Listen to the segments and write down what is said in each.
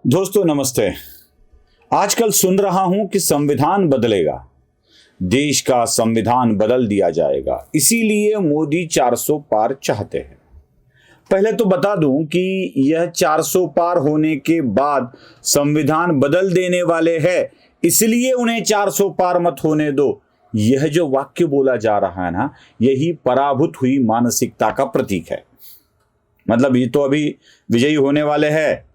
दोस्तों नमस्ते। आजकल सुन रहा हूं कि संविधान बदलेगा, देश का संविधान बदल दिया जाएगा, इसीलिए मोदी 400 पार चाहते हैं। पहले तो बता दूं कि यह 400 पार होने के बाद संविधान बदल देने वाले हैं, इसलिए उन्हें 400 पार मत होने दो। यह जो वाक्य बोला जा रहा है ना, यही पराभूत हुई मानसिकता का प्रतीक है। मतलब ये तो अभी विजयी होने वाले हैं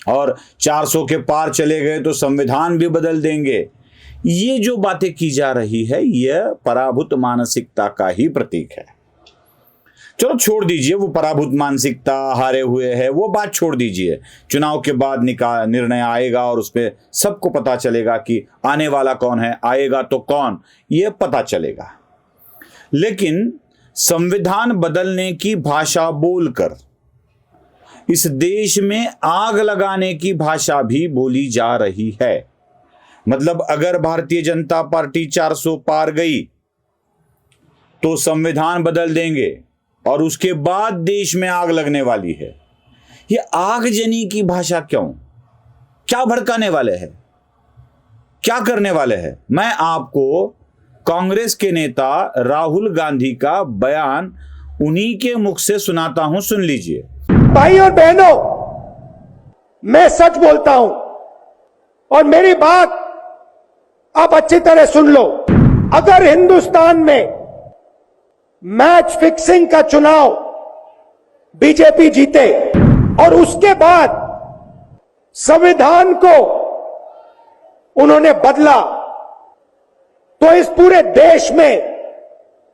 और 400 के पार चले गए तो संविधान भी बदल देंगे। ये जो बातें की जा रही है यह पराभूत मानसिकता का ही प्रतीक है। चलो छोड़ दीजिए, वो पराभूत मानसिकता हारे हुए है, वो बात छोड़ दीजिए। चुनाव के बाद निर्णय आएगा और उसमें सबको पता चलेगा कि आने वाला कौन है, आएगा तो कौन, यह पता चलेगा। लेकिन संविधान बदलने की भाषा बोलकर इस देश में आग लगाने की भाषा भी बोली जा रही है। मतलब अगर भारतीय जनता पार्टी 400 पार गई तो संविधान बदल देंगे और उसके बाद देश में आग लगने वाली है। ये आगजनी की भाषा क्यों? क्या भड़काने वाले हैं? क्या करने वाले हैं? मैं आपको कांग्रेस के नेता राहुल गांधी का बयान उन्हीं के मुख से सुनाता हूं, सुन लीजिए। भाई और बहनों, मैं सच बोलता हूं और मेरी बात आप अच्छी तरह सुन लो। अगर हिंदुस्तान में मैच फिक्सिंग का चुनाव बीजेपी जीते और उसके बाद संविधान को उन्होंने बदला तो इस पूरे देश में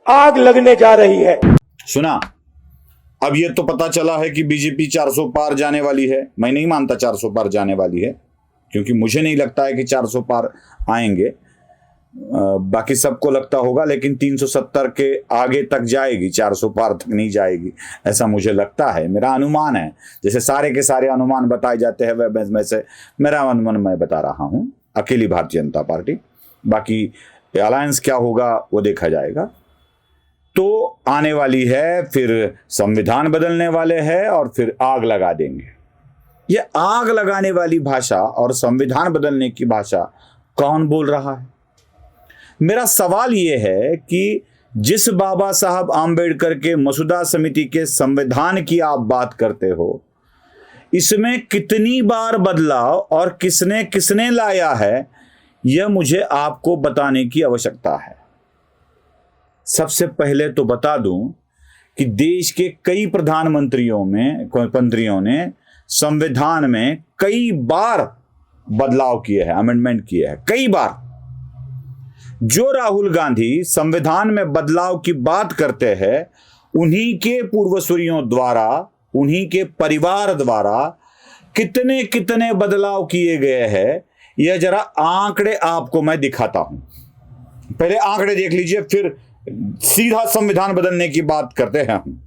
आग लगने जा रही है। सुना? अब ये तो पता चला है कि बीजेपी 400 पार जाने वाली है। मैं नहीं मानता 400 पार जाने वाली है, क्योंकि मुझे नहीं लगता है कि 400 पार आएंगे। बाकी सबको लगता होगा, लेकिन 370 के आगे तक जाएगी, 400 पार तक नहीं जाएगी, ऐसा मुझे लगता है। मेरा अनुमान है। जैसे सारे के सारे अनुमान बताए जाते हैं वह से मेरा अनुमान मैं बता रहा हूं। अकेली भारतीय जनता पार्टी, बाकी अलायंस क्या होगा वो देखा जाएगा। तो आने वाली है, फिर संविधान बदलने वाले हैं और फिर आग लगा देंगे। ये आग लगाने वाली भाषा और संविधान बदलने की भाषा कौन बोल रहा है? मेरा सवाल यह है कि जिस बाबा साहब आंबेडकर के मसौदा समिति के संविधान की आप बात करते हो, इसमें कितनी बार बदलाव और किसने किसने लाया है, यह मुझे आपको बताने की आवश्यकता है। सबसे पहले तो बता दूं कि देश के कई प्रधानमंत्रियों ने संविधान में कई बार बदलाव किए हैं, अमेंडमेंट किए हैं, कई बार। जो राहुल गांधी संविधान में बदलाव की बात करते हैं, उन्हीं के पूर्वसूरियों द्वारा, उन्हीं के परिवार द्वारा कितने कितने बदलाव किए गए हैं, यह जरा आंकड़े आपको मैं दिखाता हूं। पहले आंकड़े देख लीजिए, फिर सीधा संविधान बदलने की बात करते हैं हम।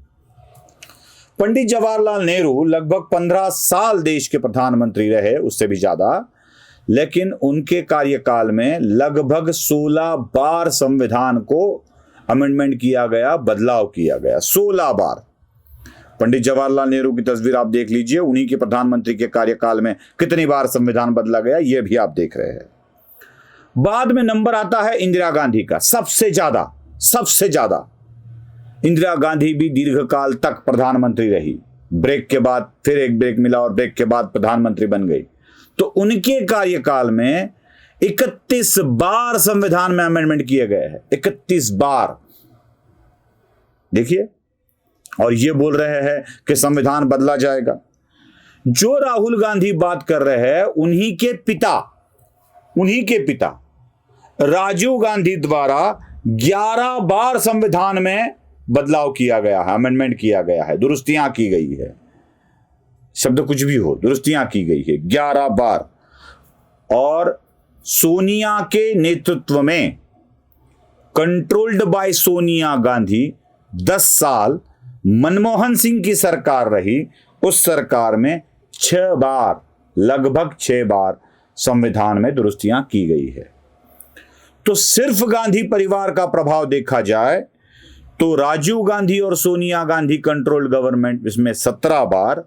पंडित जवाहरलाल नेहरू लगभग 15 साल देश के प्रधानमंत्री रहे, उससे भी ज्यादा, लेकिन उनके कार्यकाल में लगभग 16 बार संविधान को अमेंडमेंट किया गया, बदलाव किया गया। 16 बार। पंडित जवाहरलाल नेहरू की तस्वीर आप देख लीजिए, उन्हीं के प्रधानमंत्री के कार्यकाल में कितनी बार संविधान बदला गया, यह भी आप देख रहे हैं। बाद में नंबर आता है इंदिरा गांधी का, सबसे ज्यादा। इंदिरा गांधी भी दीर्घकाल तक प्रधानमंत्री रही। ब्रेक के बाद फिर एक ब्रेक मिला और ब्रेक के बाद प्रधानमंत्री बन गई। तो उनके कार्यकाल में 31 बार संविधान में अमेंडमेंट किए गए हैं, 31 बार। देखिए, और ये बोल रहे हैं कि संविधान बदला जाएगा। जो राहुल गांधी बात कर रहे हैं, उन्हीं के पिता राजीव गांधी द्वारा 11 बार संविधान में बदलाव किया गया है, अमेंडमेंट किया गया है, दुरुस्तियां की गई है। शब्द कुछ भी हो, दुरुस्तियां की गई है 11 बार। और सोनिया के नेतृत्व में, कंट्रोल्ड बाय सोनिया गांधी, 10 साल मनमोहन सिंह की सरकार रही, उस सरकार में 6 बार, लगभग 6 बार संविधान में दुरुस्तियां की गई है। तो सिर्फ गांधी परिवार का प्रभाव देखा जाए तो राजीव गांधी और सोनिया गांधी कंट्रोल्ड गवर्नमेंट, इसमें 17 बार,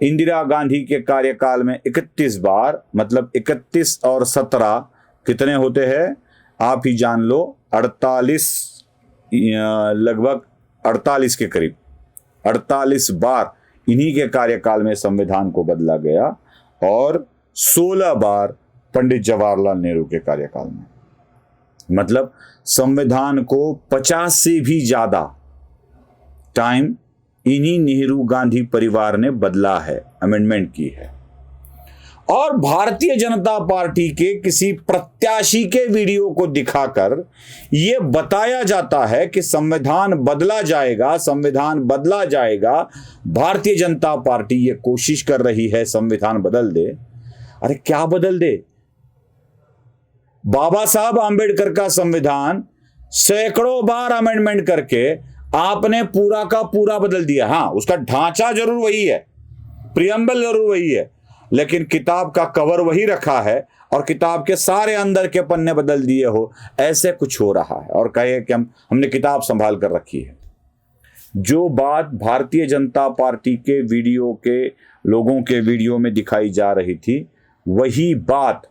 इंदिरा गांधी के कार्यकाल में 31 बार, मतलब 31 और 17 कितने होते हैं आप ही जान लो, 48, लगभग 48 के करीब 48 बार इन्हीं के कार्यकाल में संविधान को बदला गया, और 16 बार पंडित जवाहरलाल नेहरू के कार्यकाल में। मतलब संविधान को 50 से भी ज्यादा टाइम इन्हीं नेहरू गांधी परिवार ने बदला है, अमेंडमेंट की है। और भारतीय जनता पार्टी के किसी प्रत्याशी के वीडियो को दिखाकर यह बताया जाता है कि संविधान बदला जाएगा, संविधान बदला जाएगा, भारतीय जनता पार्टी ये कोशिश कर रही है संविधान बदल दे। अरे क्या बदल दे? बाबा साहब आंबेडकर का संविधान सैकड़ों बार अमेंडमेंट करके आपने पूरा का पूरा बदल दिया। हां, उसका ढांचा जरूर वही है, प्रियम्बल जरूर वही है, लेकिन किताब का कवर वही रखा है और किताब के सारे अंदर के पन्ने बदल दिए हो, ऐसे कुछ हो रहा है। और कहे कि हमने किताब संभाल कर रखी है। जो बात भारतीय जनता पार्टी के वीडियो के लोगों के वीडियो में दिखाई जा रही थी, वही बात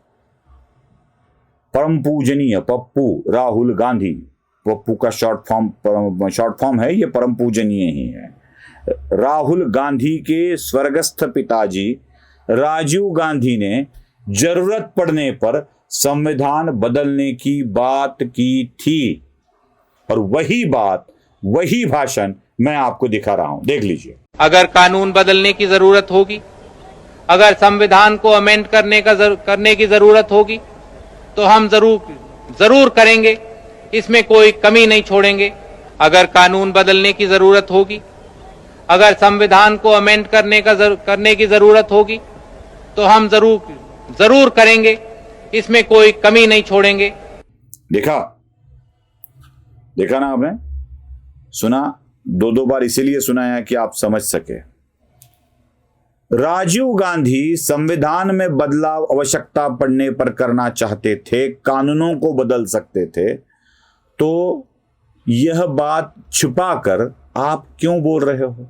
परम पूजनीय पप्पू राहुल गांधी, पप्पू का शॉर्ट फॉर्म है, ये परम पूजनीय ही है, राहुल गांधी के स्वर्गस्थ पिताजी राजीव गांधी ने जरूरत पड़ने पर संविधान बदलने की बात की थी। और वही बात, वही भाषण मैं आपको दिखा रहा हूं, देख लीजिए। अगर कानून बदलने की जरूरत होगी, अगर संविधान को अमेंड करने की जरूरत होगी, तो हम जरूर करेंगे, इसमें कोई कमी नहीं छोड़ेंगे। अगर कानून बदलने की जरूरत होगी, अगर संविधान को अमेंड करने की जरूरत होगी, तो हम जरूर करेंगे, इसमें कोई कमी नहीं छोड़ेंगे। देखा ना आपने? सुना? दो बार इसीलिए सुनाया कि आप समझ सके। राजीव गांधी संविधान में बदलाव आवश्यकता पड़ने पर करना चाहते थे, कानूनों को बदल सकते थे, तो यह बात छुपाकर आप क्यों बोल रहे हो?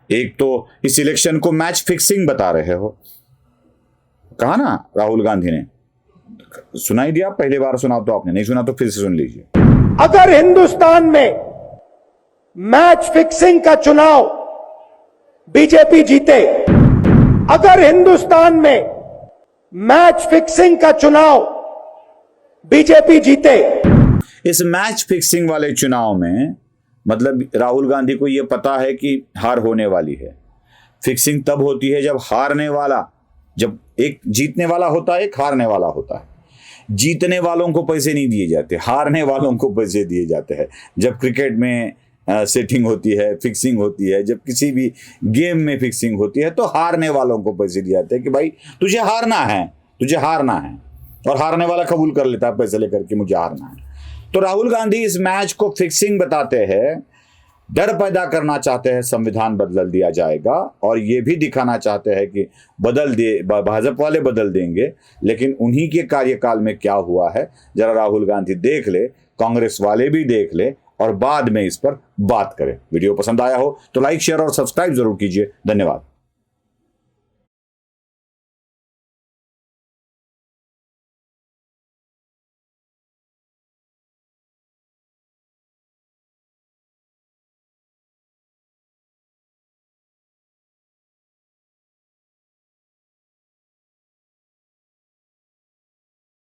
एक तो इस इलेक्शन को मैच फिक्सिंग बता रहे हो, कहा ना राहुल गांधी ने। सुनाई दिया? पहली बार सुना तो आपने, नहीं सुना तो फिर से सुन लीजिए। अगर हिंदुस्तान में मैच फिक्सिंग का चुनाव बीजेपी जीते, अगर हिंदुस्तान में मैच फिक्सिंग का चुनाव बीजेपी जीते, इस मैच फिक्सिंग वाले चुनाव में मतलब राहुल गांधी को यह पता है कि हार होने वाली है। फिक्सिंग तब होती है जब एक जीतने वाला होता है, एक हारने वाला होता है। जीतने वालों को पैसे नहीं दिए जाते, हारने वालों को पैसे दिए जाते हैं। जब क्रिकेट में सेटिंग होती है, फिक्सिंग होती है, जब किसी भी गेम में फिक्सिंग होती है, तो हारने वालों को पैसे दिए जाते हैं कि भाई तुझे हारना है, और हारने वाला कबूल कर लेता है पैसे लेकर के मुझे हारना है। तो राहुल गांधी इस मैच को फिक्सिंग बताते हैं, डर पैदा करना चाहते हैं संविधान बदल दिया जाएगा, और ये भी दिखाना चाहते हैं कि भाजपा वाले बदल देंगे। लेकिन उन्हीं के कार्यकाल में क्या हुआ है जरा राहुल गांधी देख ले, कांग्रेस वाले भी देख ले, और बाद में इस पर बात करें। वीडियो पसंद आया हो तो लाइक, शेयर और सब्सक्राइब जरूर कीजिए। धन्यवाद।